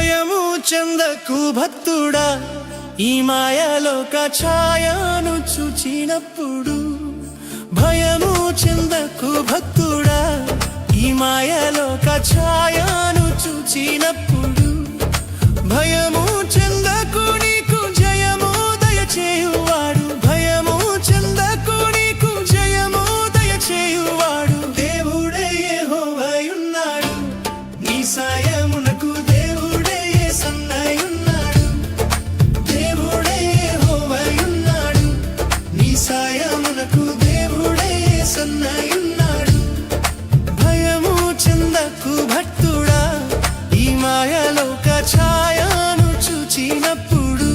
భయము చెందకు భక్తుడా, ఈ మాయలోక ఛాయను చూచినప్పుడు. భయము చెందకు భక్తుడా, ఈ మాయలోక ఛాయను చూచినప్పుడు. భయము చెందకు, నీకు జయము దయచేయువాడు. భయము చెందకు, నీకు జయము దయచేయువాడు. దేవుడే యెహోవాయున్నాడు, నీ సాయమునకు దేవుడే యేసన్నయున్నాడు. దేవుడే యెహోవాయున్నాడు, నీ సాయమునకు దేవుడే యేసన్నయున్నాడు. భయము చెందకు భక్తుడా, ఈ మాయలోక ఛాయను చూచినప్పుడు.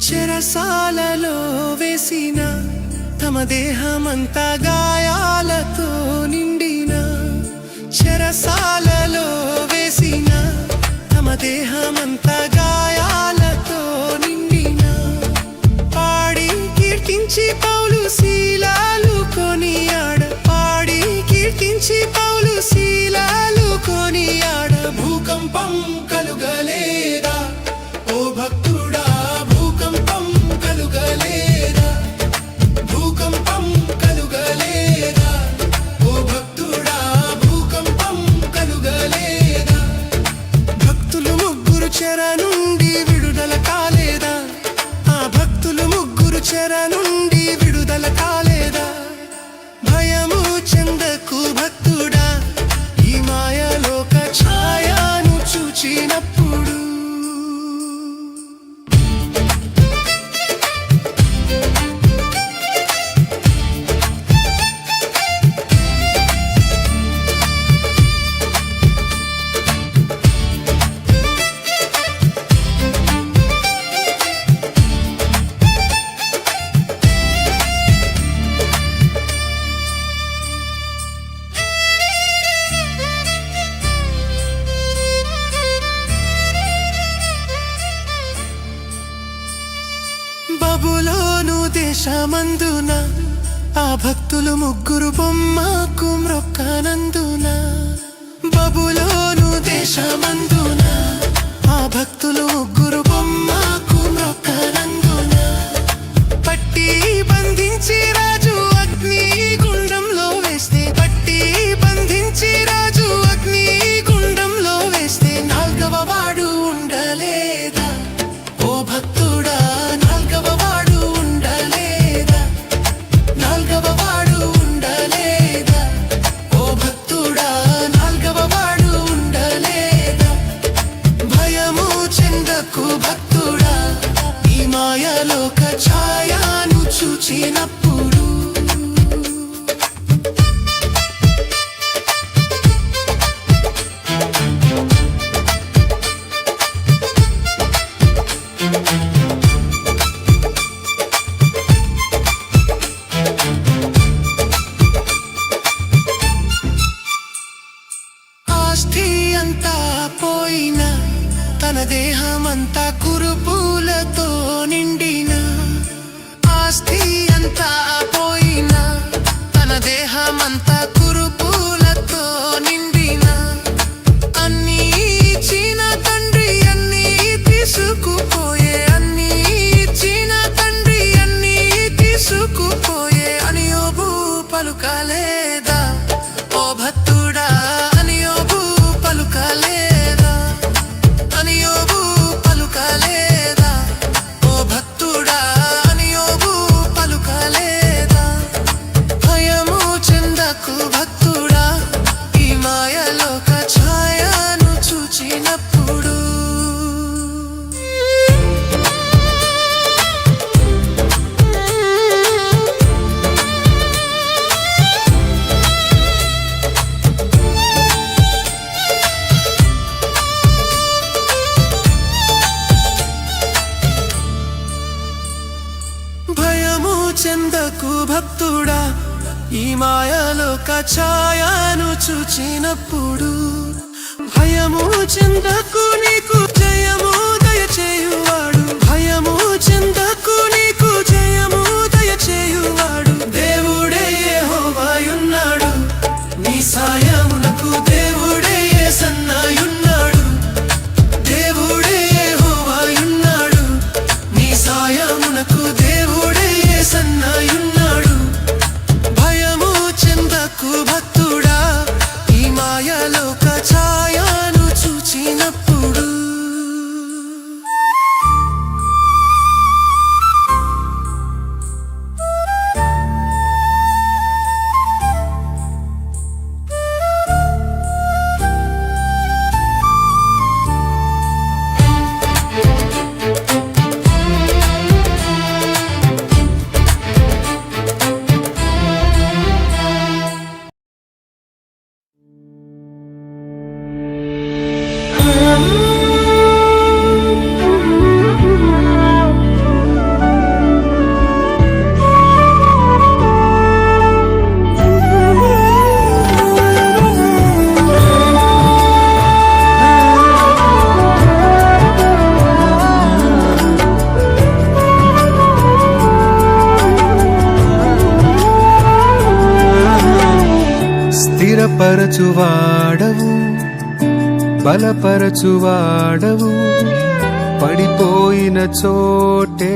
చెరసాలలో వేసిన తమ దేహమంతా గాయాలతో నిండిన. చెరసాలలో వేసిన తమ దేహమంతా గాయాలతో నిండిన. పాడి కీర్తించి పౌలు శీలాలు కొనియాడ. పాడి కీర్తించి పౌలు శీలాలు కొనియాడ. భూకంపం కలుగలేదా ఓ భక్తుడా, భూకంపం కలుగలేదా. భూకంపం కలుగలేదా ఓ భక్తుడా, భూకంపం కలుగలేదా. భక్తులు ముగ్గురు చెర నుండి విడుదల కాలేదా. ఆ భక్తులు ముగ్గురు చెర నుండి విడుదల కాలేదా. భయము చెందకు భక్తుడా, ఈ మాయలోక ఛాయను చూచినప్పుడు. బబులోను దేశమందున ఆ భక్తులు ముగ్గురు బొమ్మకు మ్రొక్కనందున. బబులోను దేశమందున ఆ భక్తులు ముగ్గురు బొమ్మకు మ్రొక్కనందున. పట్టి బంధించి రాజు అగ్ని గుండంలో వేస్తే. పట్టి బంధించి రాజు అగ్ని గుండంలో వేస్తే. నాల్గవ వాడు ఉండలేదా ఓ భక్తుడా, నాల్గవ వాడు ఉండలేదా. నాల్గవ వాడు ఉండలేదా ఓ భక్తుడా, నాల్గవ వాడు ఉండలేదా. భయము చెందకు భక్తుడా, ఈ మాయలోక ఛాయను చూచినప్పుడు. ఆస్తి అంతా పోయినా, తన దేహమంతా కురుపులతో నిండిన. ఆస్తి అంతా పోయినా, తన దేహమంతా కురుపులతో నిండిన. అన్నీ ఇచ్చిన తండ్రి అన్నీ తీసుకుపోయే. అన్నీ ఇచ్చిన తండ్రి అన్నీ తీసుకుపోయే. అని యోబు పలుకలేదా ఓ భక్తుడా, అని యోబు పలుకలేదా. అని యోబు పలుకలేదా ఓ భక్తుడా, అని యోబు పలుకలేదా. భయము చెందకు భక్తుడా, ఈ మాయలోక ఛాయను చూచినప్పుడు. చెందకు భక్తుడా, ఈ మాయలోక ఛాయను చూచి చూచినప్పుడు భయము చెందకు నీకు జయము దయచేయువాడు భయము చెందకు నీకు జయము దయచేయువాడు దేవుడే యెహోవాయున్నాడు నీ సాయమునకు దేవుడే యేసయ్యున్నాడు దేవుడే యెహోవాయున్నాడు నీ సాయమునకు దేవుడే యేసయ్యున్నాడు భయము చెందకు భక్తుడా ఈ మాయలోక ఛాయను చూచినప్పుడు స్థిరపరచువాడవు బలపరచువాడవు పడిపోయిన చోటే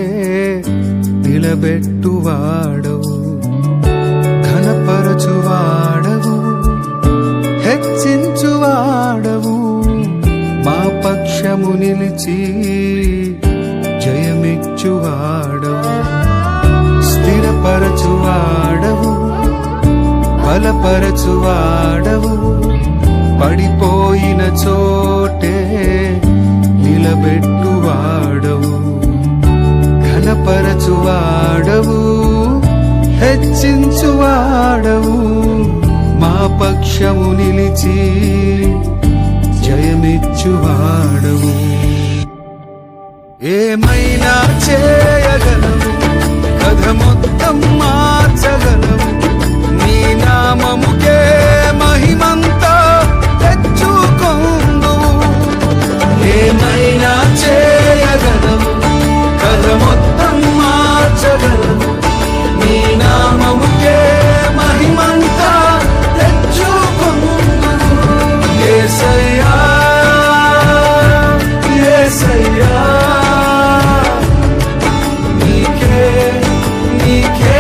నిలబెట్టువాడవు ఘనపరచువాడవు హెచ్చించువాడవు మా పక్షము నిలిచి జయమిచ్చువాడవు స్థిరపరచువాడవు బలపరచువాడవు పడిపోయిన చోటే నిలబెట్టువాడవు ఘనపరచువాడవు హెచ్చించువాడవు మా పక్షము నిలిచి జయమిచ్చువాడవు ఏమైనా చేయగలవు కథ మొత్తం మార్చగలవు నీ నామముకే మహిమంతా తెచ్చుకొందువు ఏమైనా చేయగలవు కథ మొత్తం మార్చగలవు నీ నామముకే మహిమంతా తెచ్చుకొందువు యేసయ్యా యేసయ్యా నీకే నీకే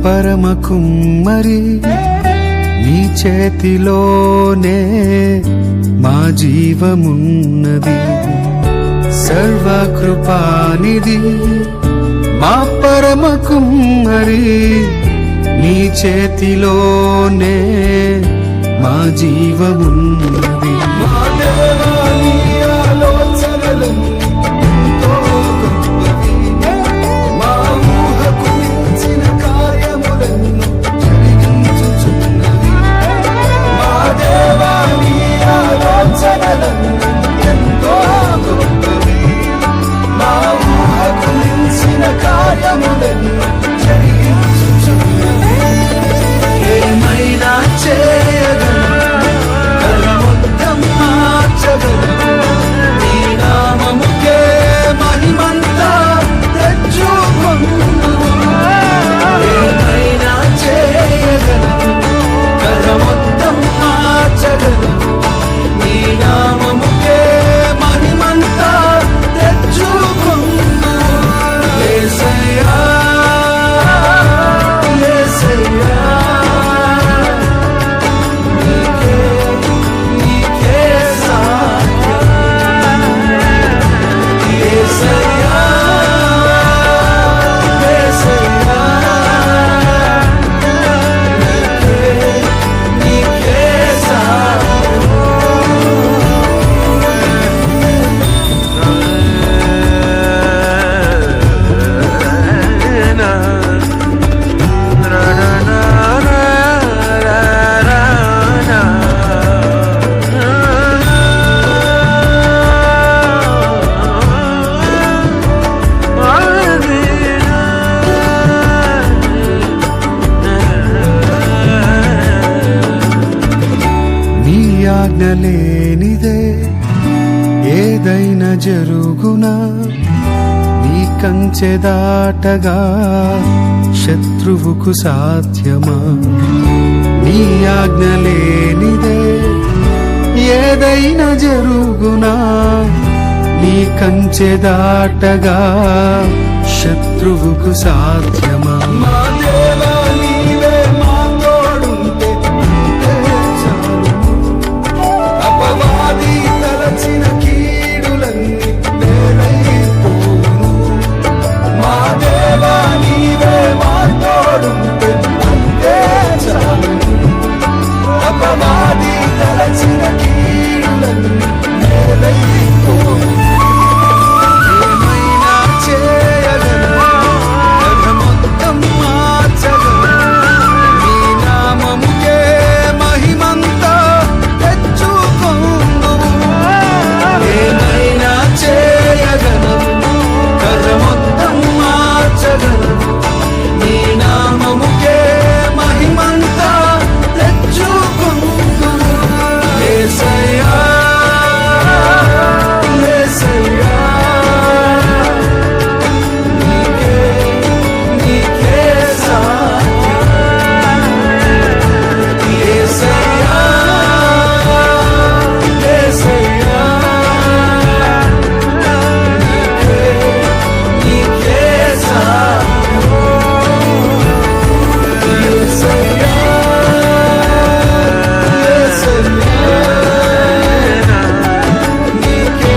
పరమ కుమ్మరి నీ చేతిలోనే మా జీవమున్నది సర్వకృపానిధి మా పరమ కుమ్మరి నీ చేతిలోనే మా జీవమున్నది మా దేవా నీ ఆలోచనలను ఏమైనా చేయగలవు కథ మొత్తం మార్చగలవు నీ ఆజ్ఞ లేనిదే ఏదైనా జరుగునా, నీ కంచె దాటగా శత్రువుకు సాధ్యమా? నీ ఆజ్ఞ లేనిదే ఏదైనా జరుగునా, నీ కంచె దాటగా శత్రువుకు సాధ్యమా? మా దేవా నీవే మా తోడుంటే అంతే చాలు. అపవాది తలచిన కీడులన్నీ వేలైపోవును. మా దేవా నీవే మా తోడుంటే అంతే చాలు. అపవాది తలచిన కీడులన్నీ వేలైపోవును. ఏమైనా చేయగలవు, కథ మొత్తం మార్చగలవు. నీ నామముకే మహిమంతా తెచ్చుకొందువు. ఏమైనా చేయగలవు, కథ మొత్తం మార్చగలవు. నీ నామముకే మహిమంతా తెచ్చుకొందువు. యేసయ్యా, యేసయ్యా, నీకే నీకే సాధ్యం. యేసయ్యా, యేసయ్యా, నీకే నీకే సాధ్యం. యేసయ్యా, యేసయ్యా, నీకే నీకే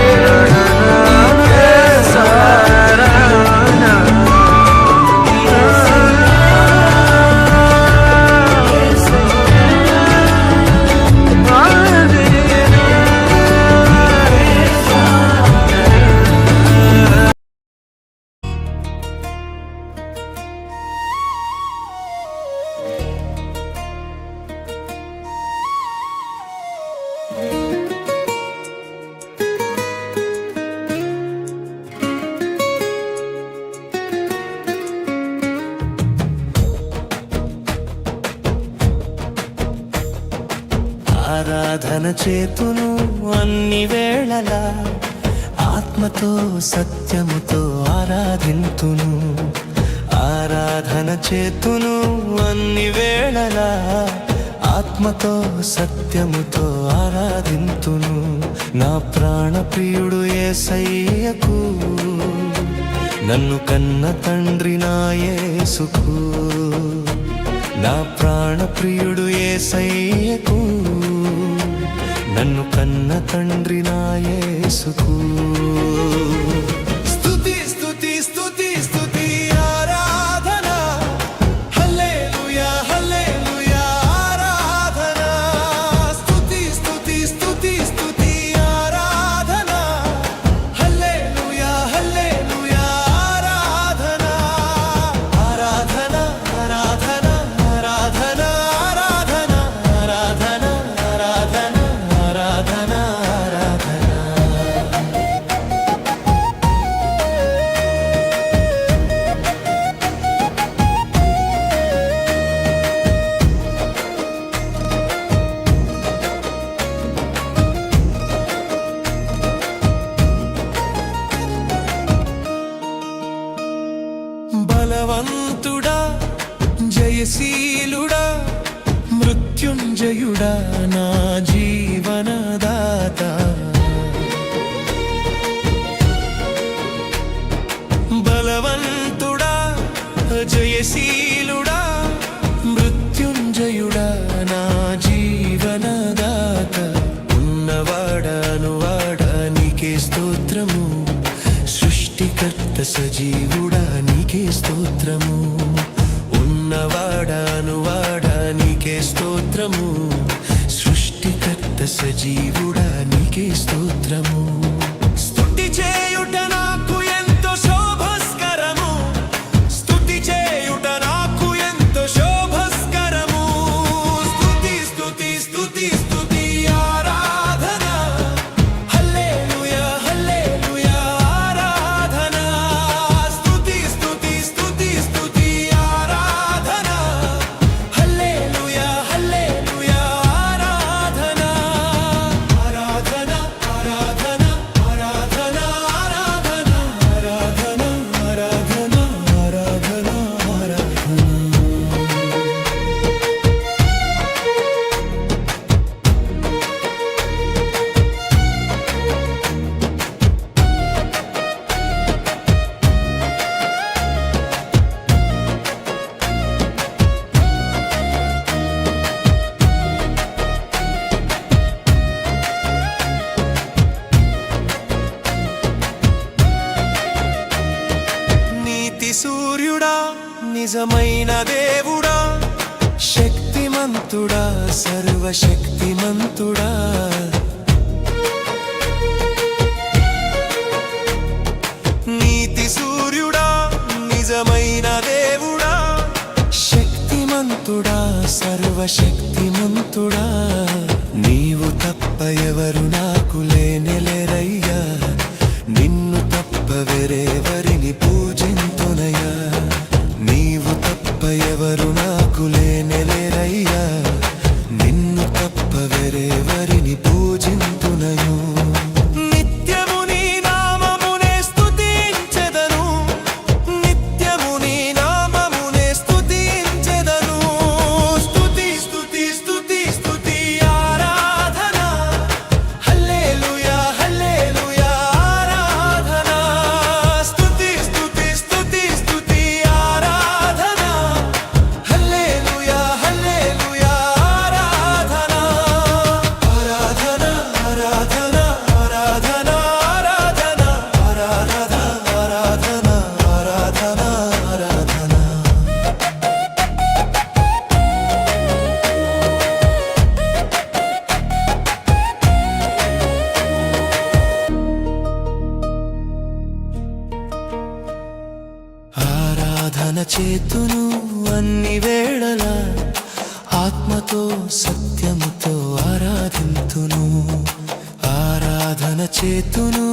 ఆరాధన చేతును అన్ని వేళలా, ఆత్మతో సత్యముతో ఆరాధింతును. ఆరాధన చేతును అన్ని వేళలా, ఆత్మతో సత్యముతో ఆరాధింతును. నా ప్రాణ ప్రియుడు యేసయ్యకు, నన్ను కన్న తండ్రి నా యేసుకు. నా ప్రాణ ప్రియుడు యేసయ్యకు, నన్ను కన్న తండ్రి నా యేసుకు. స్తుతి స్తుతి స్తుతి స్తుతి ఆరాధన, హల్లెలూయా హల్లెలూయా ఆరాధన. స్తుతి స్తుతి స్తుతి స్తుతి ఆరాధన, హల్లెలూయా హల్లెలూయా ఆరాధన. ఆరాధన ఆరాధన ఆరాధన ఆరాధన ఆరాధన ఆరాధన ఆరాధన ఆరాధన. బలవంతుడా జయశీలుడా మృత్యుంజయుడా నా జీవనదాత. బలవంతుడా జయశీలుడా మృత్యుంజయుడా నా జీవనదాత. ఉన్నవాడానువాడా నీకే స్తోత్రము, సృష్టికర్త సజీవుడా నీకే స్తోత్రము. ఉన్నవాడానువాడా నీకే స్తోత్రము, సృష్టికర్త సజీవుడా నీకే స్తోత్రము. స్తుతి చేయుట నాకు ఎంతో శోభస్కరము, స్తుతి చేయుట నాకు ఎంతో శోభస్కరము. స్తుతి స్తుతి స్తుతి స్తుతి ఆరాధన, హల్లెలూయా హల్లెలూయా ఆరాధన. స్తుతి స్తుతి స్తుతి స్తుతి ఆరాధన, హల్లెలూయా హల్లెలూయా ఆరాధన. నిజమైన దేవుడా, శక్తిమంతుడా, సర్వశక్తిమంతుడా, నీతి సూర్యుడా, నిజమైన దేవుడా, శక్తిమంతుడా, సర్వశక్తిమంతుడా, నీవు తప్ప ఎవరు నాకు లేనెలేరయ్యా, నిన్ను తప్ప వేరెవరిని పూజింతునయ్యా, నీవు తప్ప ఎవరు నాకు లేనెలేరయ్యా, నిన్ను తప్ప వేరెవరిని పూజింతునను. నిత్యము నీ నామమునే స్తుతించెదను, నిత్యము నీ నామమునే స్తుతించెదను. స్తుతి స్తుతి స్తుతి స్తుతి ఆరాధన, హల్లెలూయా హల్లెలూయా ఆరాధన. స్తుతి స్తుతి స్తుతి స్తుతి ఆరాధన, హల్లెలూయా హల్లెలూయా ఆరాధన. ఆరాధన ఆరాధన ఆరాధన ఆరాధన ఆరాధన ఆరాధన ఆరాధన. ఆరాధన చేతును అన్ని వేళలా, ఆత్మతో సత్యముతో ఆరాధింతును. ఆరాధన చేతును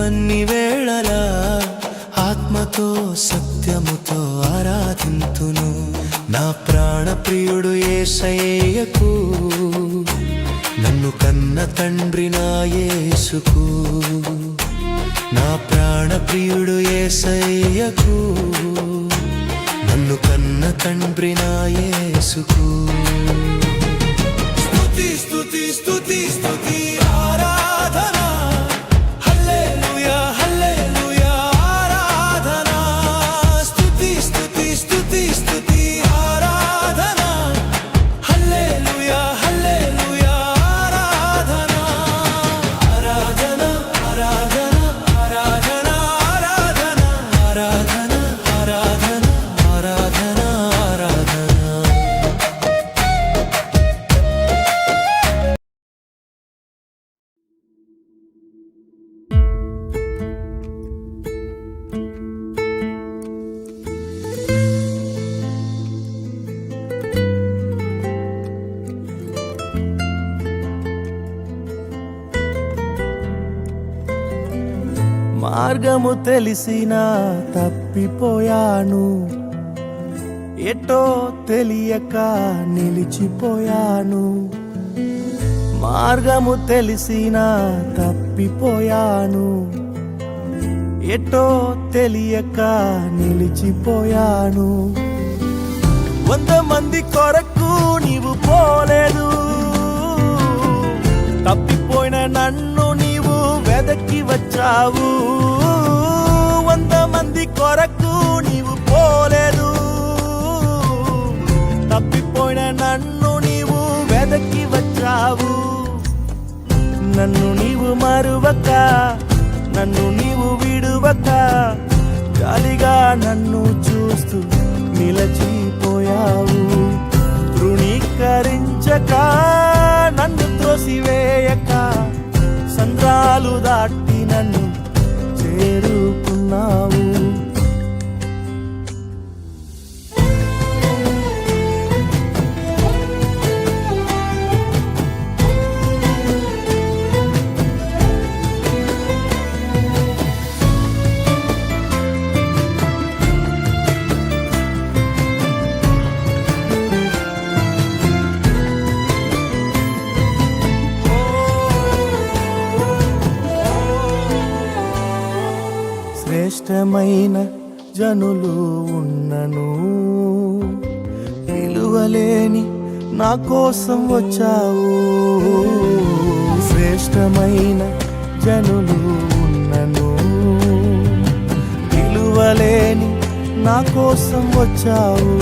అన్ని వేళలా, ఆత్మతో సత్యముతో ఆరాధింతును. నా ప్రాణ ప్రియుడు యేసయ్యకు, నన్ను కన్న తండ్రి నా యేసుకు. నా ప్రాణ ప్రియుడు యేసయ్యకు, నన్ను కన్న తండ్రి నా యేసుకు. స్తుతి స్తుతి స్తుతి స్తుతి ఆరాధన, హల్లెలూయా హల్లెలూయా ఆరాధన. స్తుతి స్తుతి స్తుతి స్తుతి ఆరాధన, హల్లెలూయా హల్లెలూయా ఆరాధన. ఆరాధన ఆరాధన ఆరాధన ఆరాధన ఆరాధన ఆరాధన ఆరాధన ఆరాధన. మార్గము తెలిసినా తప్పిపోయాను, ఎటో తెలియక నిలిచిపోయాను. మార్గము తెలిసినా తప్పిపోయాను, ఎటో తెలియక నిలిచిపోయాను. 100 మంది కొరకు నీవు పోలేదు, తప్పిపోయిన నన్ను నీవు వెదకి వచ్చావు. 100 మంది కొరకు నీవు పోలేదు, తప్పిపోయిన నన్ను నీవు వెదకి వచ్చావు. నన్ను నీవు మరువక, నన్ను నీవు విడువక, జాలిగా నన్ను చూస్తూ నిలచిపోయావు. తృణీకరించక, నన్ను త్రోసివేయక, సంద్రాలు దాటి నన్ను చేరుకున్నావు. శ్రేష్టమైన జనులు ఉన్నను, విలువలేని నా కోసం వచ్చావు. శ్రేష్టమైన జనులు ఉన్నను, విలువలేని నా కోసం వచ్చావు.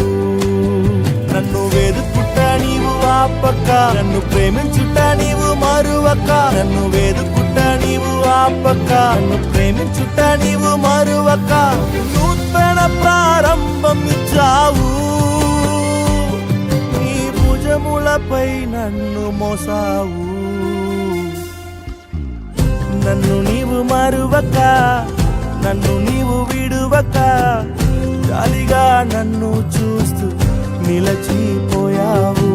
నన్ను వేదుకుట నీవు ఆపక, నన్ను ప్రేమించుట నీవు మరువక, నన్ను వేదుకుట నీవు ఆపక, నన్ను ప్రేమించుట నీవు మరువక, నూతన ప్రారంభం ఇచ్చావు. నీ భుజములపై నన్ను మోసావు. నన్ను నీవు మరువక, నన్ను నీవు విడువక, జాలిగా నన్ను చూస్తూ నిలచిపోయావు.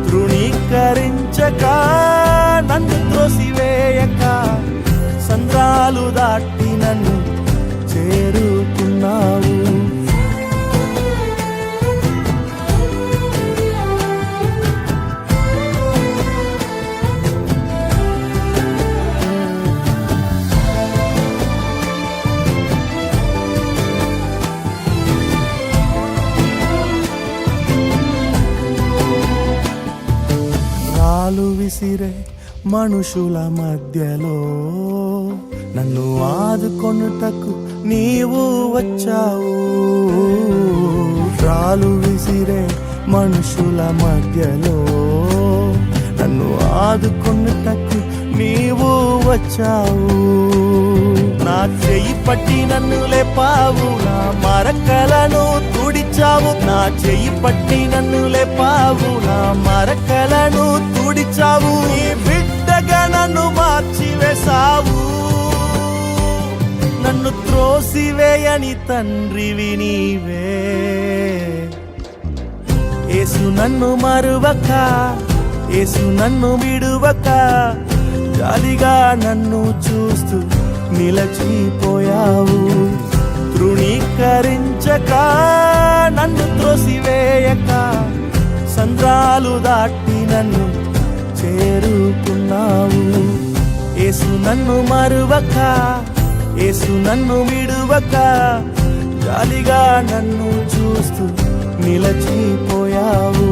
తృణీకరించక, నన్ను త్రోసివేయక, సంద్రాలు దాటి నన్ను చేరుకున్నావు. రాళ్ళు విసిరే మనుషుల మధ్యలో నన్ను ఆదుకొనుటకు నీవు వచ్చావు. రాళ్ళు విసిరే మనుషుల మధ్యలో నన్ను ఆదుకొనుటకు నీవు వచ్చావు. నా చెయ్యి పట్టి నన్ను లేపావు, నా మరకలను తుడిచావు. నా చెయ్యి పట్టి నన్ను లేపావు, నా మరకలను తుడిచావు. నీ బిడ్డగా నన్ను మార్చివేశావు. నన్ను త్రోసివేయని తండ్రివి నీవే. యేసు నన్ను మరువక, యేసు నన్ను విడువక, జాలిగా నన్ను చూస్తూ నిలచిపోయావు. తృణీకరించక, నన్ను త్రోసివేయక, సంద్రాలు దాటి నన్ను చేరుకున్నావు. యేసు నన్ను మరువక, యేసు నన్ను విడువక, జాలిగా నన్ను చూస్తూ నిలచిపోయావు.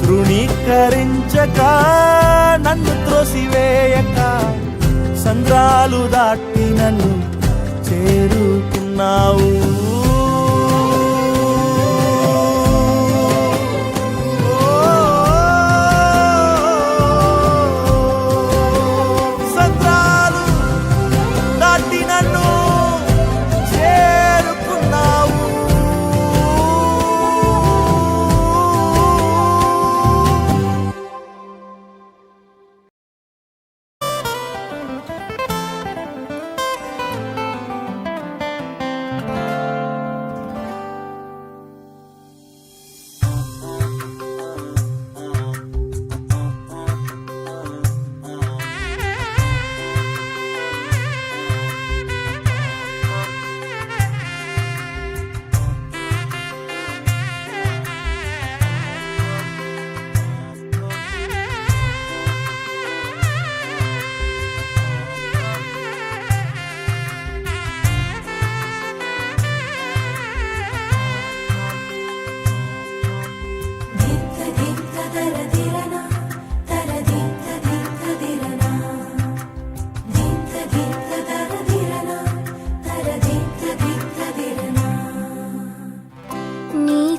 తృణీకరించక, నన్ను త్రోసివేయక, సంద్రాలు దాటి నన్ను చేరుకున్నావు. సంద్రాలు దాటి నన్ను చేరుకున్నావు.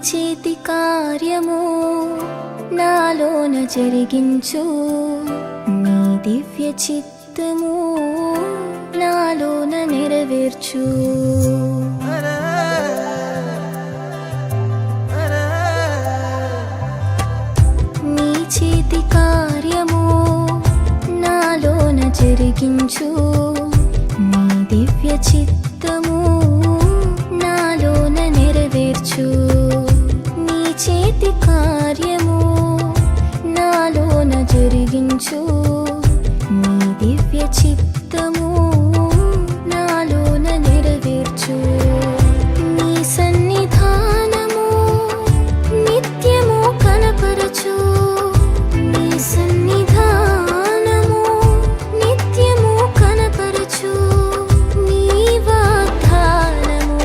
చేతి కార్యము నాలోన జరిగించు, నీ దివ్య చిత్తము నాలోన నెరవేర్చు. నీ చేతి కార్యము నాలోన జరిగించు, నీ దివ్య చిత్తము నాలోన నెరవేర్చు. నీ చేతి కార్యము నాలోన జరిగించు, నీ దివ్య చిత్తము నాలోన నెరవేర్చు. నీ సన్నిధానము నిత్యము కనపరచు, నీ సన్నిధానము నిత్యము కనపరచు. నీ వాగ్దానము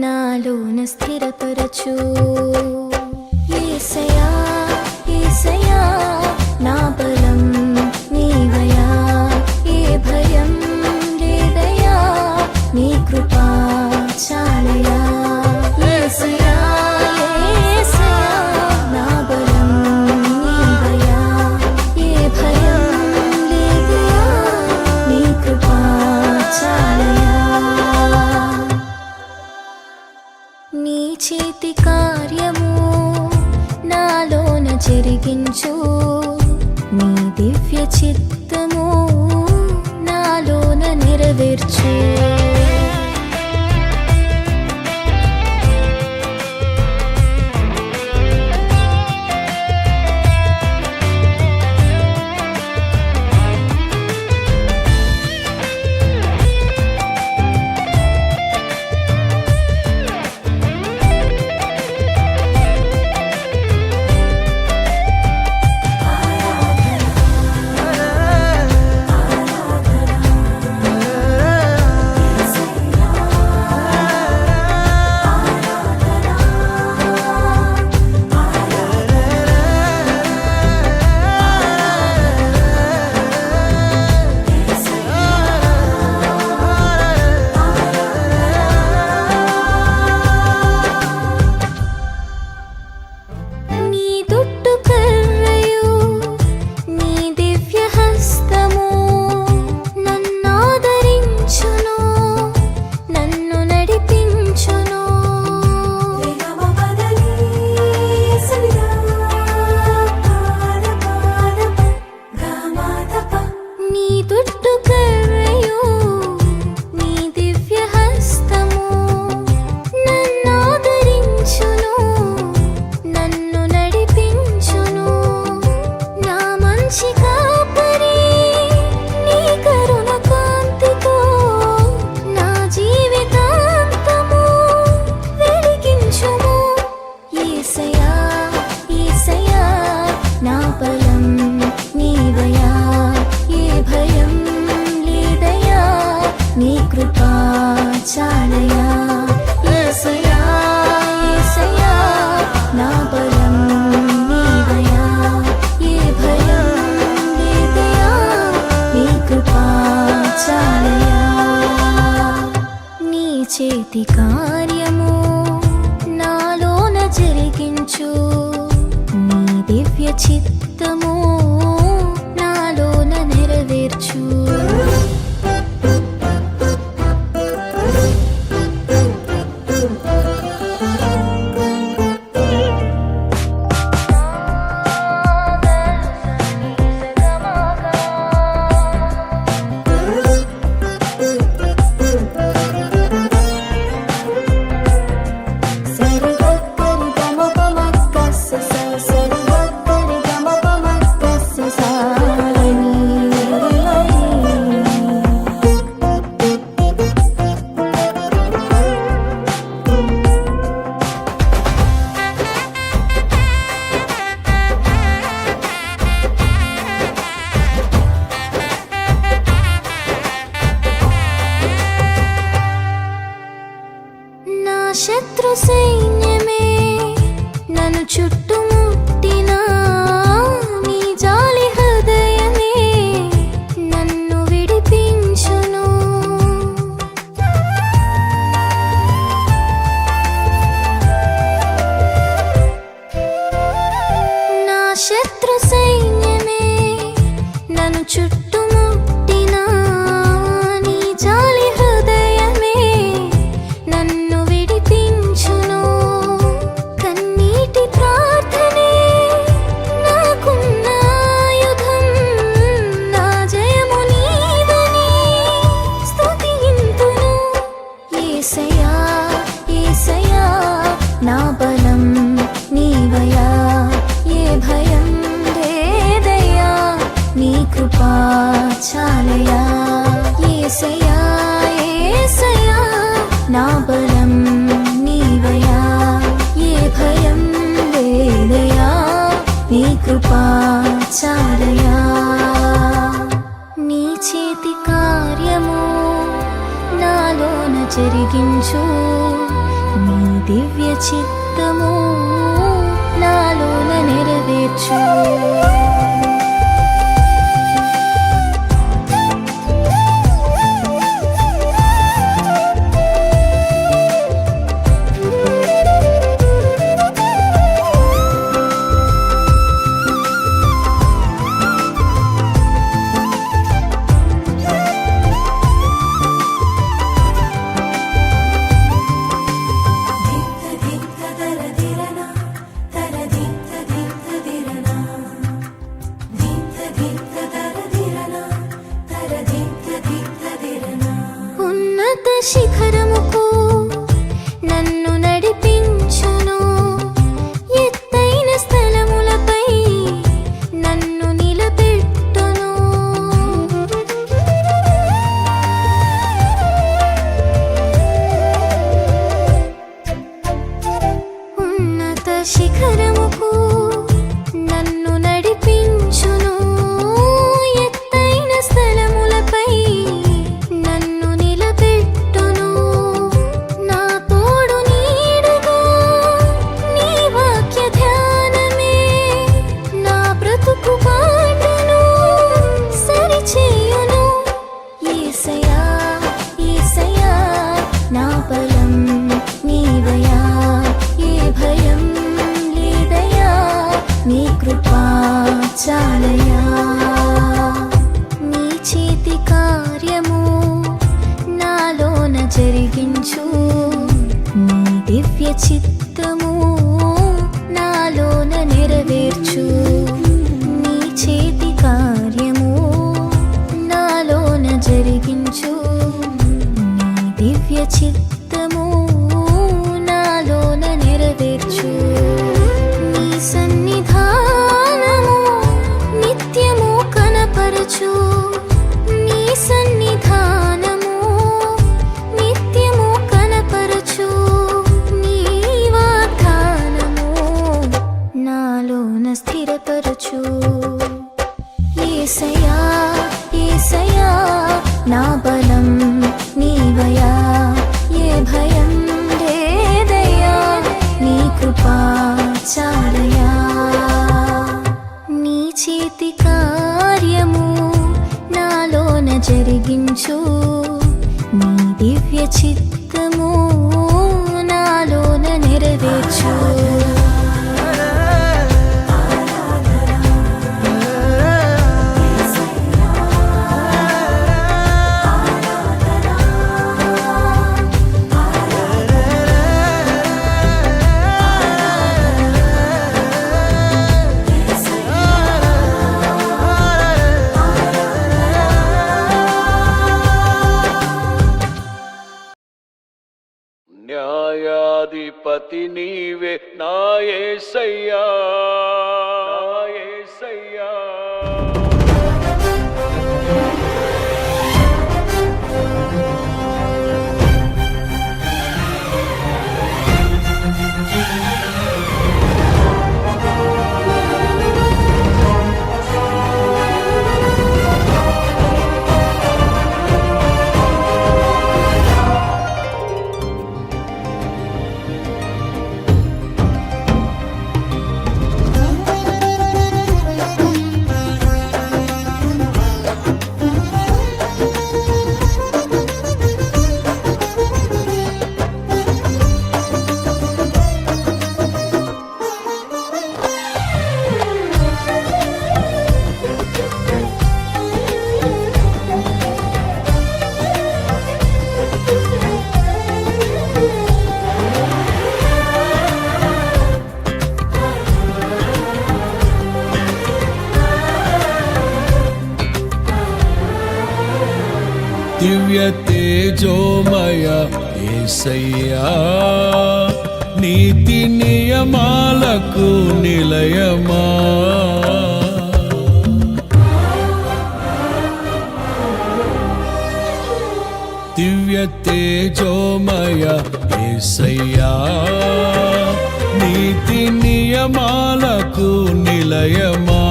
నాలోన స్థిరపరచు. యేసయ్యా జరిగించు నీ దివ్య చిత్తము నాలోన నెరవేర్చు నీ దుట్టు కర్రయు నీ దివ్య హస్తము నన్నాదరించును నన్ను నడిపించును నీ దుట్టు కర్రయు నీ దివ్య హస్తము నన్నాదరించును నన్ను నడిపించును నా మంచి కాపరి నీ కరుణ కాంతితో నా జీవితాంతము వెలిగించుము యేసయ్యా యేసయ్యా నా బలం నీవయ్యా ఏ భయం లేదయ్యా నీ కృపా చాలయ్యా యేసయ్యా యేసయ్యా నా బలం నీవయ్యా ఏ భయం లేదయ్యా నీ కృపా చాలయ్యా నీ చేతి కార్యము నాలోన జరిగించు నీ దివ్య చిత్తము నాలోన నెరవేర్చు నా శత్రు సైన్యమే నన్ను చుట్టుముట్టినా నీ జాలి హృదయమే నన్ను విడిపించును నా శత్రు సైన్యమే నన్ను చుట్టుముట్టినా నీ జాలి హృదయమే నన్ను విడిపించును కన్నీటి ప్రార్థనే నాకున్న ఆయుధం నా జయము నీవని స్తుతింతును యేసయ్యా యేసయ్యా నా బలం నీవయ్యా ఏ భయం లేదయ్యా నీ కృపా చాలయ్యా యేసయ్యా యేసయ్యా నా బలం నీవయ్యా ఏ భయం లేదయ్యా నీ కృపా చాలయ్యా నీ చేతి కార్యము నాలోన జరిగించు నీ దివ్య చిత్తము నాలోన నెరవేర్చు దిత్త దిత్త దర దిరనా శిఖరముకు నన్ను నడిపించును, ఎత్తైన స్థలములపై నన్ను నిలబెట్టును. ఉన్నత శిఖరముకు నన్ను నడిపించును, ఎత్తైన స్థలములపై నన్ను నిలబెట్టును. నా తోడు నీడగా నీ వాక్య ధ్యానమే నా బ్రతుకు బాటను సరిచేయును. యేసయ్యా యేసయ్యా నా బలం నీవయ్యా, ఏ భయం లేదయ్యా, నీ కృపా చాలయ్యా. నీ చేతి కార్యము నాలోన జరిగించు, నీ దివ్య చిత్తము నాలోన నెరవేర్చు. నీ చేతి కార్యము నాలోన జరిగించు, నీ దివ్య చిత్తము నాలోన నెరవేర్చు. నీ సన్నిధానము నిత్యము కనపరచు, నీ సన్నిధానము నిత్యము కనపరచు. నీ వాగ్దానము నాలోన స్థిరపరచు. యేసయ్యా యేసయ్యా నా బలం నీవయ్యా, ఏ భయం లేదయ్యా, నీ కృపా చాలయ్యా. నీ చేతి కార్యము నాలోన జరిగించు, నీ దివ్య చిత్తము నాలోన నెరవేర్చు. న్యాయాధిపతి నీవే నా యేసయ్యా, నా యేసయ్యా. దివ్య తేజోమయ యేసయ్యా, నీతి నియమాలకు నిలయమా. దివ్య తేజోమయ యేసయ్యా, నీతి నియమాలకు నిలయమా.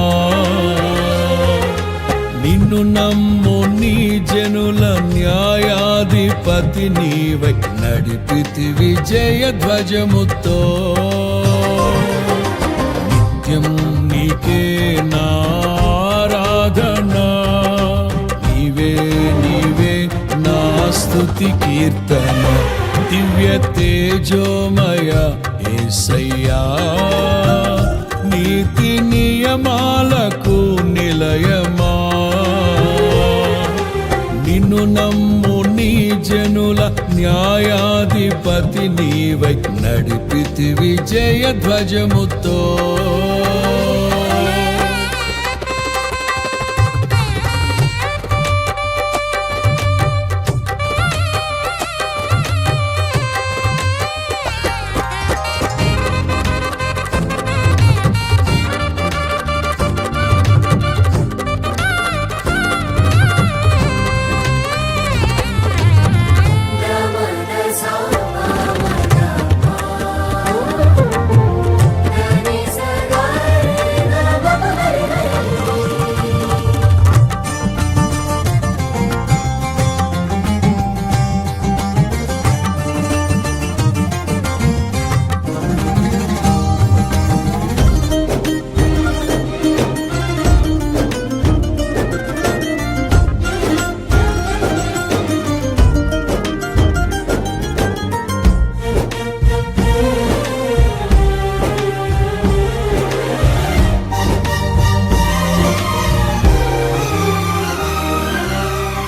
నిన్ను నమ్ము నీ జనుల న్యాయాధిపతి నీవై నడిపితివి జయ ధ్వజముతో. నిత్యం నీకే నారాధనా, నీవే నీవే నా స్తుతి కీర్తన. దివ్య తేజోమయ యేసయ్యా, నీతి నియమాలకు నిలయమా. నిన్ను నమ్ము నీ జనుల న్యాయాధిపతి నీవై నడిపితివి జయ ధ్వజముతో.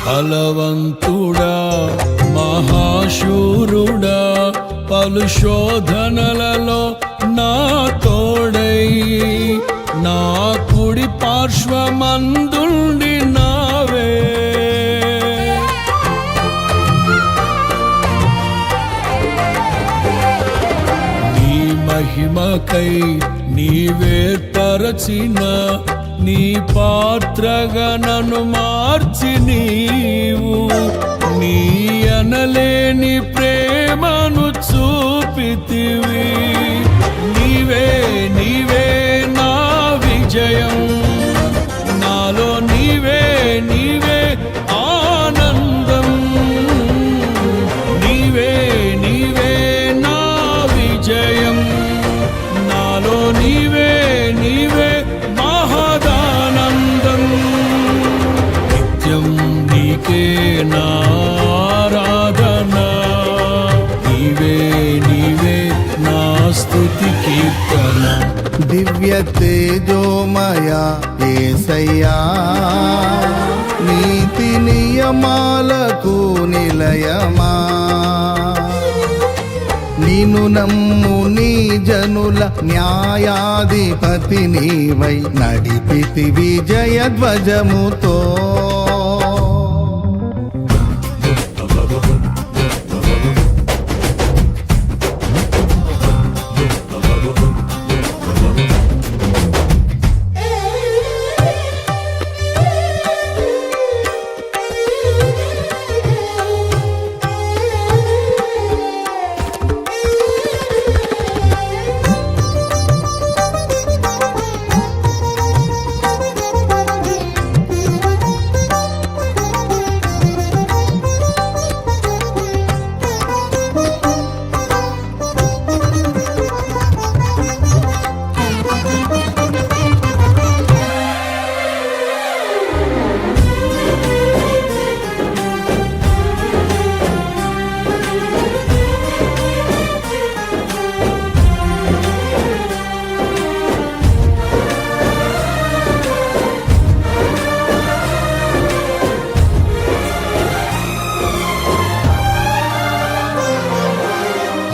బలవంతుడా మహాశూరుడా పలు శోధనలలో నా తోడై నా కుడి పార్శ్వమందుండి నావే నీ మహిమకై నీవేర్పరచిన నీ పాత్రగా నన్ను మార్చి నీవు నీ అనలేని ప్రేమను చూపితివి నీవే నీవే నా విజయం నాలో నీవే నీవే ఆనందం నీవే నీవే నా విజయం నాలో నీవే నీవే మహదానందం నిత్యం నీకే నా ఆరాధన నీవే నీవే నా స్తుతి కీర్తన దివ్య తేజోమయ యేసయ్యా నీతి నియమాలకు నిలయమా నిన్ను నమ్ము నీ జనుల న్యాయాధిపతి నీవై నడిపితి విజయ ధ్వజముతో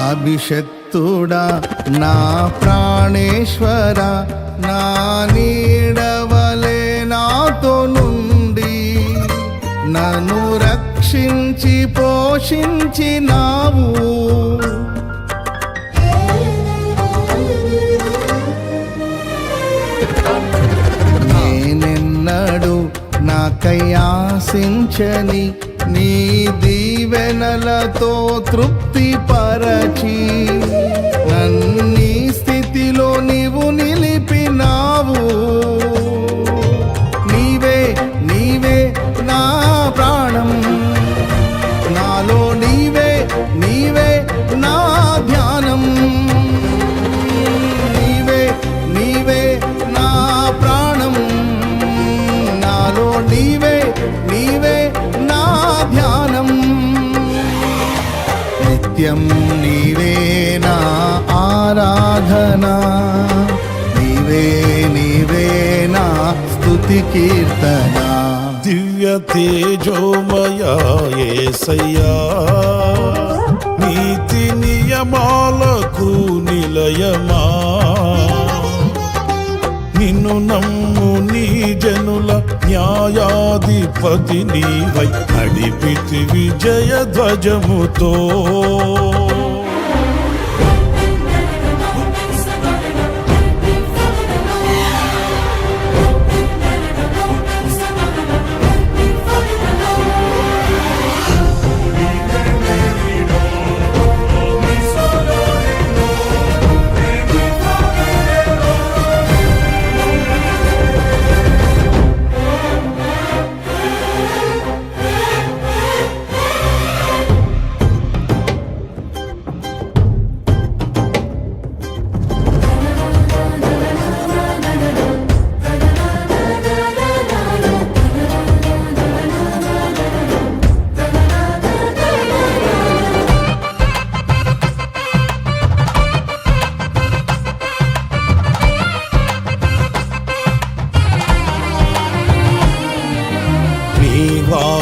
అభిషక్తుడా నా ప్రాణేశ్వర నా నీడవలే నాతో నుండి నన్ను రక్షించి పోషించినావు నేనెన్నడు నాకై ఆశించని నీ దీవెనలతో తృప్తి పరచి నన్నీ స్థితిలో నీవు నిలిపినావు నీవే నీవే నా ప్రాణం నాలో నీవే నీవే నా ధ్యానం నీవే నీవే నా ప్రాణం నాలో నీవే నీవే నా ధ్యానం నిత్యం నీవే నా ఆరాధన నీవే నీవే నా స్తుతి కీర్తన దివ్య తేజోమయ యేసయ్యా నీతి నియమాలకు నిలయమా నిన్ను నమ్ము నీ జనుల న్యాయాధిపతి నీవై నడిపితి విజయ ధ్వజముతో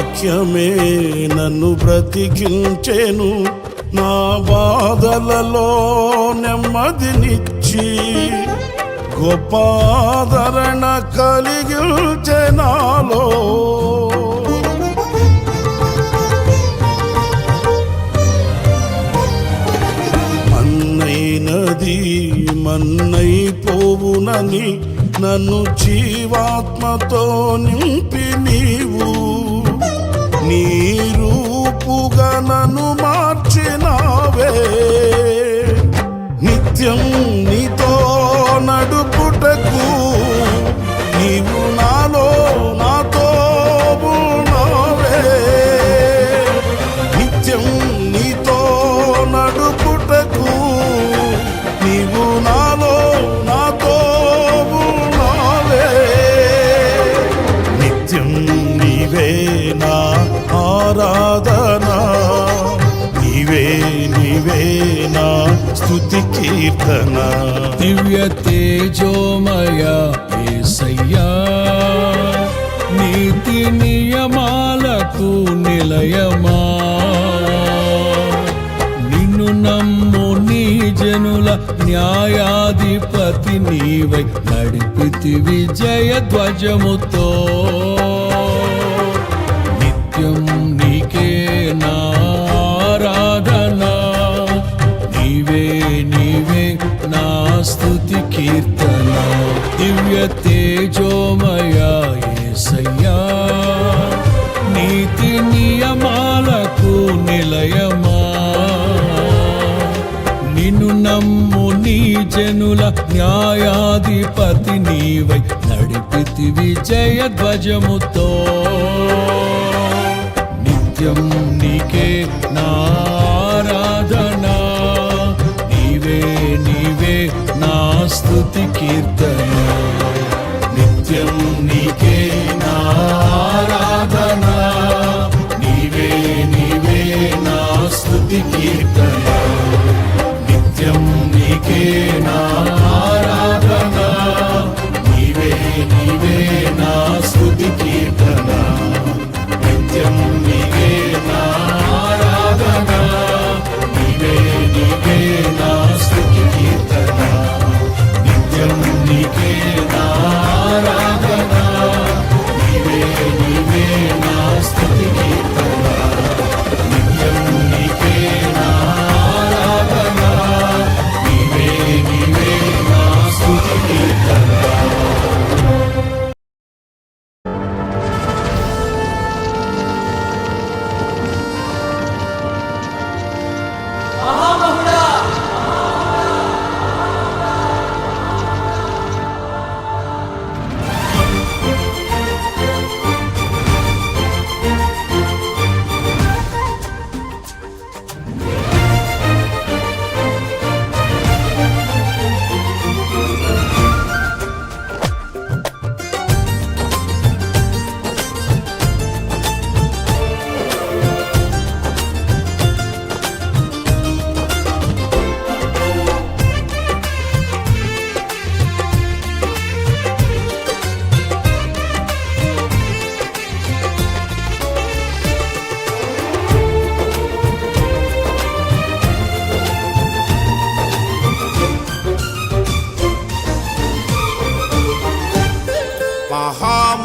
వాక్యమే నన్ను బ్రతికించెను, నా బాధలలో నెమ్మదినిచ్చి గొప్ప ఆదరణ కలిగించె నాలో. మన్నైనది మన్నైపోవునని నన్ను జీవాత్మతో నింపి నీవు నీ రూపుగా నన్ను మార్చినావే. నిత్యం నీతో నడుపుటకు నీవు నాలో నాతో ఉన్నావే. నిత్యం నీతో నడుపుటకు నీవు నాలో నాతో ఉన్నావే. నిత్యం నీవే నా ఆరాధన, నీవే నీవే నా స్తుతి కీర్తన. దివ్య తేజోమయ యేసయ్యా, నీతి నియమాలకు నిలయమా, నిన్ను నమ్ము నీ జనుల న్యాయాధిపతి నీవై నడిపితివి జయ ధ్వజముతో. నిత్యం నీకే నా ఆరాధన, నీవే నీవే నా స్తుతి కీర్తన. దివ్య తేజోమయ యేసయ్యా, నీతి నియమాలకు నిలయమా, నిన్ను నమ్ము నీ జనుల న్యాయాధిపతి నీవై నడిపితివి జయ ధ్వజముతో. నిత్యం నీకే నా ఆరాధన, నీవే నీవే నా స్తుతి కీర్తన. నిత్యం నీకే నా ఆరాధన, నీవే నీవే నా స్తుతి కీర్తన. నిత్యం నీకే నా ఆరాధన, నీవే నీవే నా స్తుతి కీర్తన. నిత్యం నీకే నా ఆరాధన, నీవే నీవే నా స్తుతి కీర్తన. నిత్యం నీకే నా ఆరాధన, నీవే నీవే నా స్తుతి కీర్తన. నిత్యం నీకే నా ఆరాధన, నీవే నీవే నా స్తుతి కీర్తన.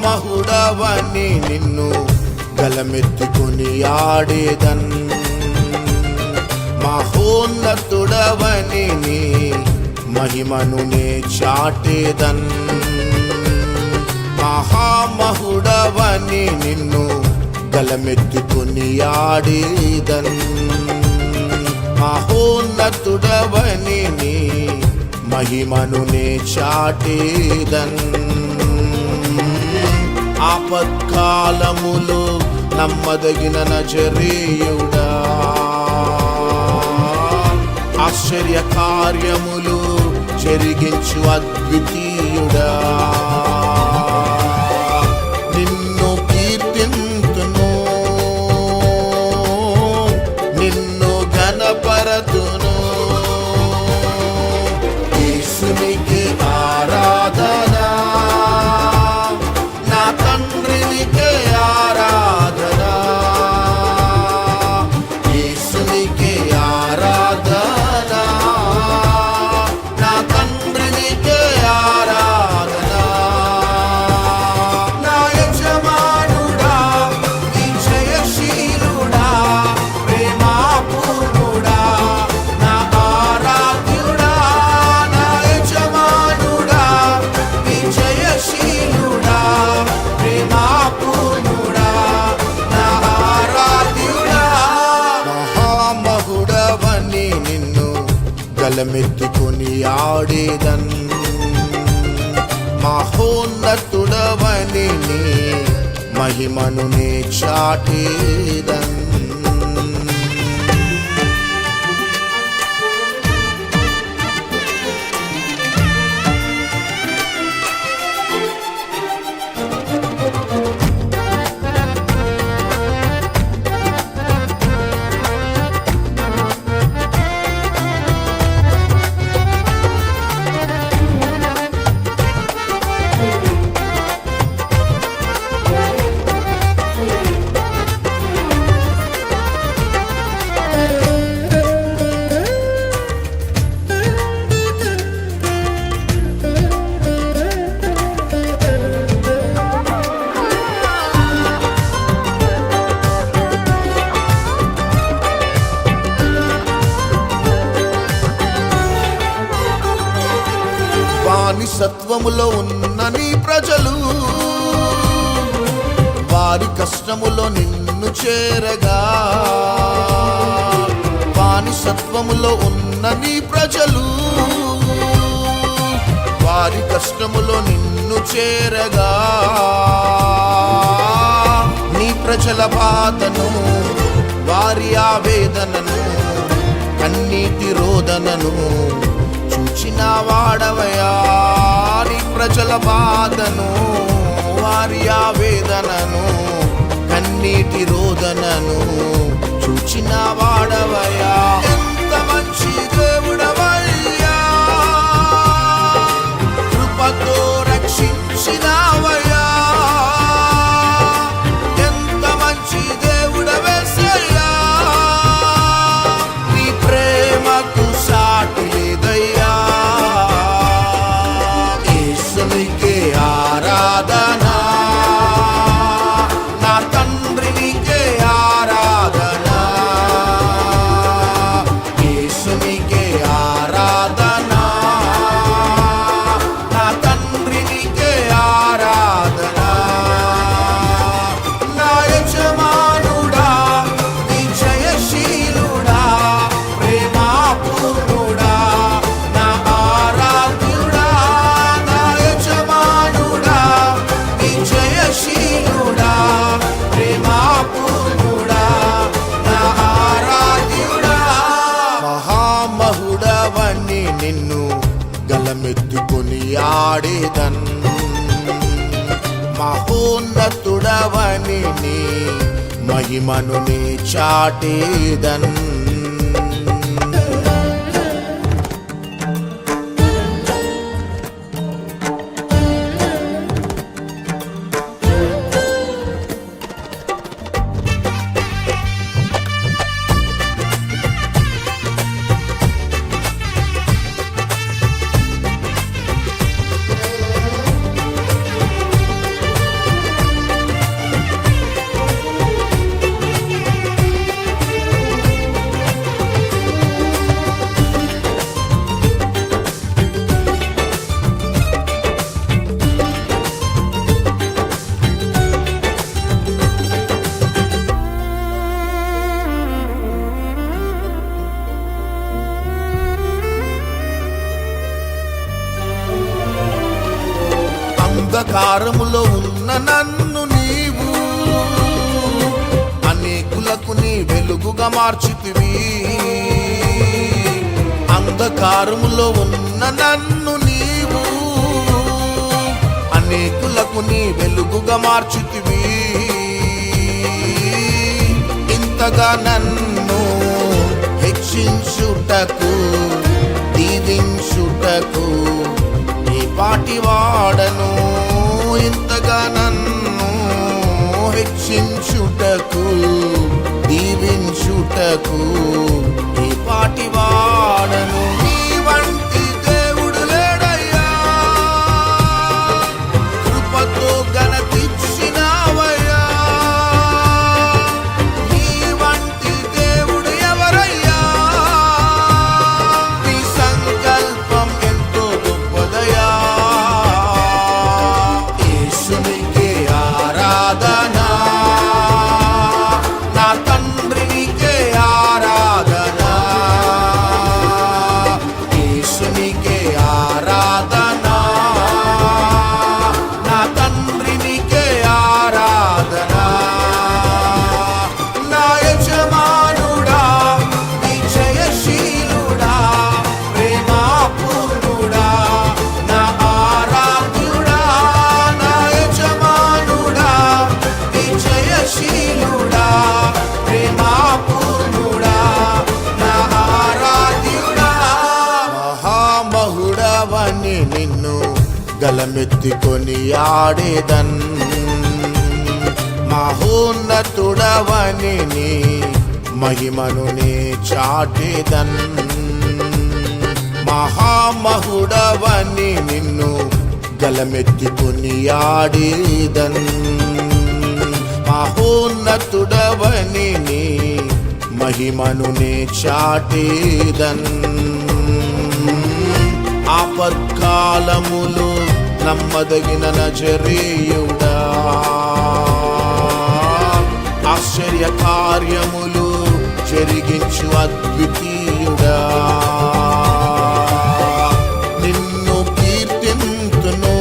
మహామహుడవని నిన్ను గలమెత్తుకొని ఆడేదన్, మహోన్నతుడవని నీ మహిమను నే చాటేదన్. మహామహుడవని నిన్ను గలమెత్తుకొని ఆడేదన్, మహోన్నతుడవని నీ మహిమను నే చాటేదన్. ఆపత్కాలములో నమ్మదగిన నజరేయుడా, ఆశ్చర్య కార్యములు జరిగించు అద్వితీయుడా, నిన్ను కీర్తింతును, నిన్ను ఘనపరతును. యేసునికి ఆరాధన, నా తండ్రికి ఆరాధన, గలమెత్తుకొని ఆడేదన్ మహోన్నతుడవని నీ మహిమను నే చాటేదన్ బానిసత్వములో ఉన్న నీ ప్రజలు వారి కష్టములో నిన్ను చేరగా బానిసత్వములో ఉన్న నీ ప్రజలు వారి కష్టములో నిన్ను చేరగా నీ ప్రజల బాధను వారి ఆవేదనను కన్నీటి రోదనను చూచిన వాడవయా నీ ప్రజల బాధను వారి ఆవేదనను కన్నీటి రోదనను చూచిన వాడవయా ఎంత మంచి దేవుడవయ్యా కృపతో రక్షించినావయ్యా ఎంత మంచి దేవుడవేసయ్యా నీ ప్రేమకు సాటి లేదయ్యా యేసునికే ఆరాధనా నా తండ్రి నీకే ఆరాధనా యేసునికే ఆరాధనా నా తండ్రి నీకే ఆరాధనా నా యజమానుడా నీ జయశీలుడా ప్రేమాపూర్ణుడా నా ఆరాధ్యుడా నా యజమానుడా నీ జయశీలుడా ప్రేమాపూర్ణుడా నా ఆరాధ్యుడా మహామహుడవని నిన్ను గలమెత్తుకొని ఆడేదన్ మహోన్నతుడవని నీ మహిమను నే చాటేదన్ అంధకారములో ఉన్న నన్ను నీవు అనేకులకు నీ వెలుగుగా మార్చితివి అంధకారములో ఉన్న నన్ను నీవు అనేకులకు నీ వెలుగుగా మార్చితివి ఇంతగా నన్ను హెచ్చించుటకు దీవించుటకు నీ పాటి వాడను ఇంతగా నన్ను హెచ్చించుటకు దీవించుటకు నీ పాటి వాడను నీ వంటి దేవుడు లేడయ్యా కృపతో ఘనతిచ్చినావయ్యా నీ వంటి దేవుడు ఎవరయ్యా నీ సంకల్పం ఎంతో గొప్పదయ్యా యేసునికే ఆరాధనా నా తండ్రి నీకే ఆరాధనా గలమెత్తికొని ఆడేదన్ మహోన్నతుడవని నీ మహిమను నే చాటేదన్ మహామహుడవని నిన్ను గలమెత్తికొని ఆడేదన్ మహోన్నతుడవని నీ మహిమను నే చాటేదన్ ఆపత్కాలములో నమ్మదగిన నజరేయుడా ఆశ్చర్య కార్యములు జరిగించు అద్వితీయుడా నిన్ను కీర్తింతును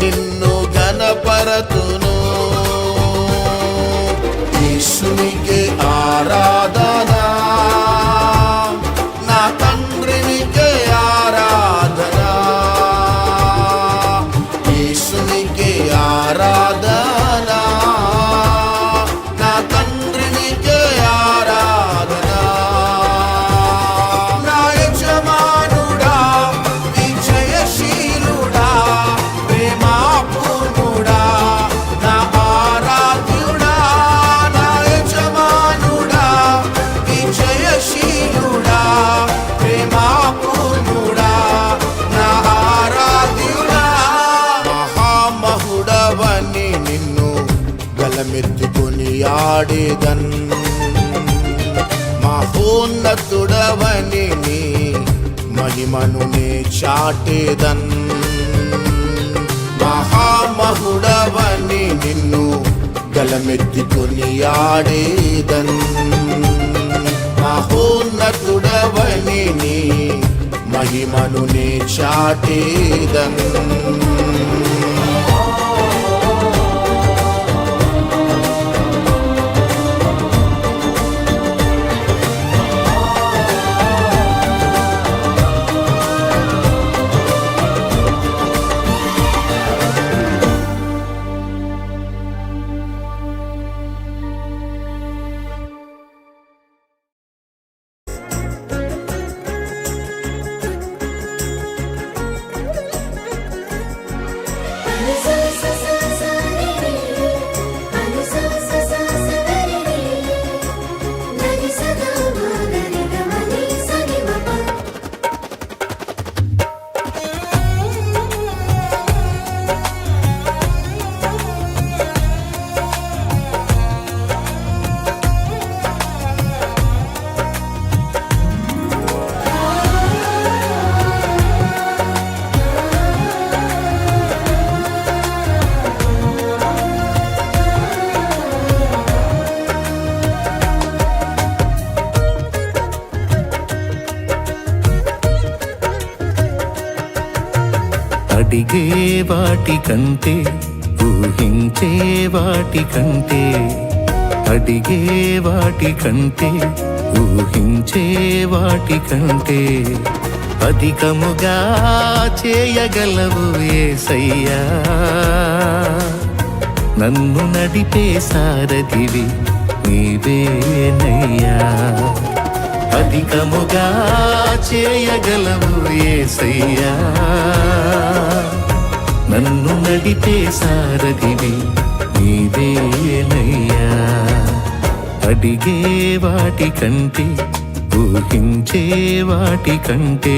నిన్ను ఘనపరతును యేసునికే ఆరాధన నా తండ్రినికే ఆరాధన యేసునికే ఆరాధన నా తండ్రినికే ఆరాధన నా యజమానుడా విజయశీలుడా ప్రేమాపూర్ణుడా నా ఆరాధ్యుడా నా యజమానుడా విజయశీలుడా ప్రేమాపూర్ణుడా నా ఆరాధ్యుడా మహామహుడవని నిన్ను గలమెత్తుకొని ఆడేదన్ మహోన్నతుడవని నీ మహిమను నే చాటేదన్ మహామహుడవని నిన్ను గలమెత్తుకొని ఆడేదన్ మహోన్నతుడవని నీ మహిమను నే చాటేదన్ అడిగే వాటి కంటే ఊహించే వాటి కంటే అడిగే వాటి కంటే ఊహించే వాటి కంటే అధికముగా చేయగలవు యేసయ్యా నన్ను నడిపే సారథివి నీవేనయ్యా అధికముగా చేయగలవు యేసయ్యా నన్ను నడిపే సారథివి నీవేనయ్యా అడిగే వాటి కంటే ఊహించే వాటి కంటే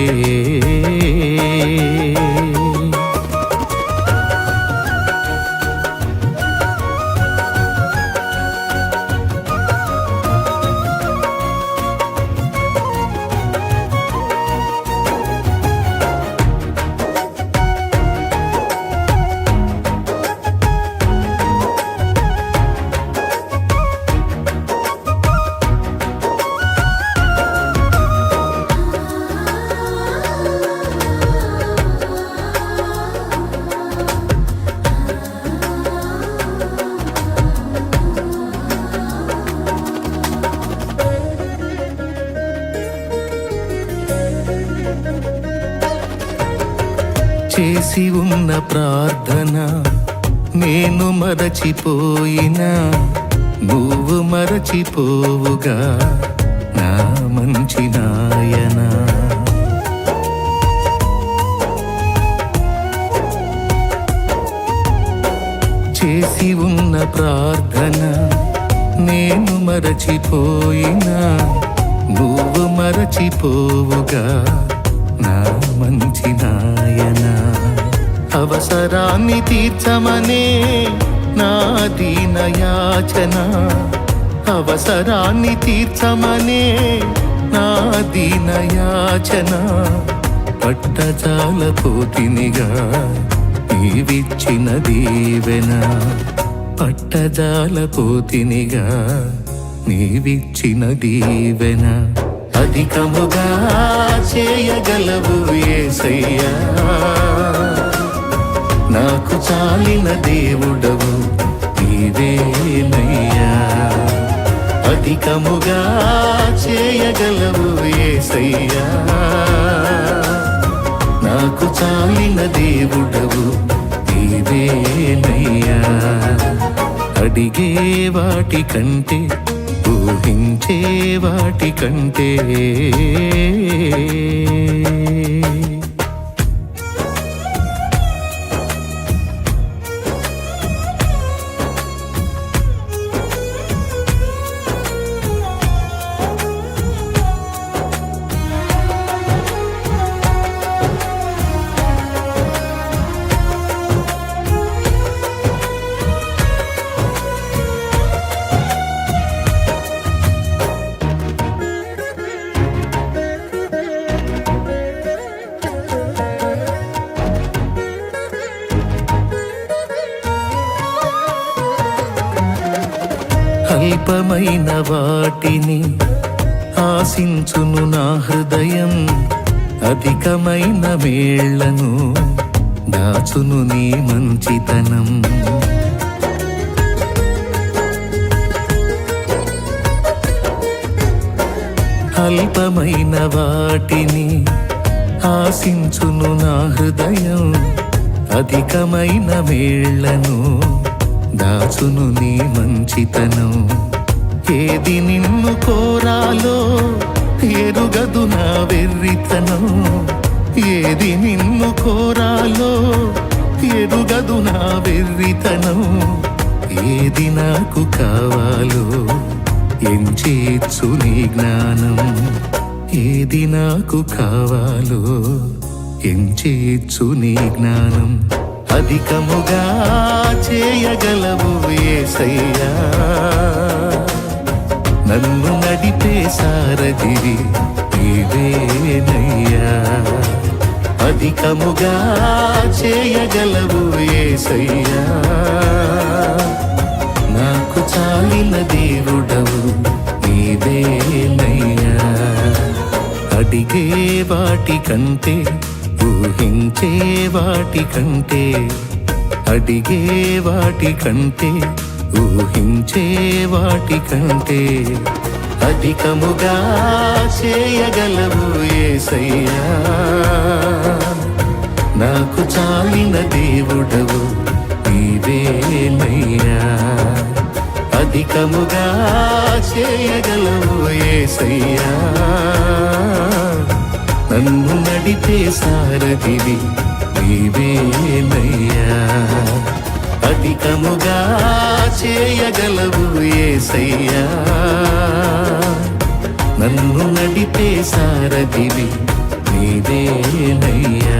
చేసి ఉన్న ప్రార్థన నేను మరచిపోయినా నువ్వు మరచిపోవుగా నా మంచి నాయనా చేసి ఉన్న ప్రార్థన నేను మరచిపోయినా నువ్వు మరచిపోవుగా నా మంచి నాయనా. అవసరాన్ని తీర్చమనే నా దీన యాచన, అవసరాన్ని తీర్చమనే నా దీన యాచన. పట్టజాలపోతినిగా నీవిచ్చిన దీవెన, పట్టజాలపోతినిగా నీవిచ్చిన దీవెన. అధికముగా చేయగలవు యేసయ్యా, నాకు చాలిన దేవుడవు నీవేనయ్యా. అధికముగా చేయగలవు యేసయ్యా, నాకు చాలిన దేవుడవు నీవేనయ్యా. అడిగే వాటి కంటే ఊహించే వాటి కంటే అల్పమైన వాటిని ఆశించును నా హృదయం, అధికమైన మేళ్లను దాచును నీ మంచితనం. అల్పమైన వాటిని ఆశించును నా హృదయం, అధికమైన మేళ్లను దాచును నీ మంచితనం. ఏది నిన్ను కోరాలో ఎరుగదు నా వెర్రితనం, ఏది నిన్ను కోరాలో ఎరుగదు నా వెర్రితనం. ఏది నాకు కావాలో ఎంచేచ్చు నీ జ్ఞానం, ఏది నాకు కావాలో ఎంచేచ్చు నీ జ్ఞానం. అధికముగా చేయగలవు యేసయ్యా, నన్ను నడిపే సారథివి నీవేనయ్యా. అధికముగా చేయగలవు యేసయ్యా, నాకు చాలిన దేవుడవు నీవేనయ్యా. అడిగే వాటి కంటే ఊహించే వాటి కంటే, అడిగే వాటి కంటే ఊహించే వాటి కంటే అధికముగా చేయగలవు యేసయ్యా, నాకు చాలిన దేవుడవు నీవేనయ్యా. అధికముగా చేయగలవు యేసయ్యా, నన్ను నడిపే సారథివి నీవేనయ్యా. అధికముగా చేయగలవు యేసయ్యా, నన్ను నడిపే సారథివి నీవేనయ్యా.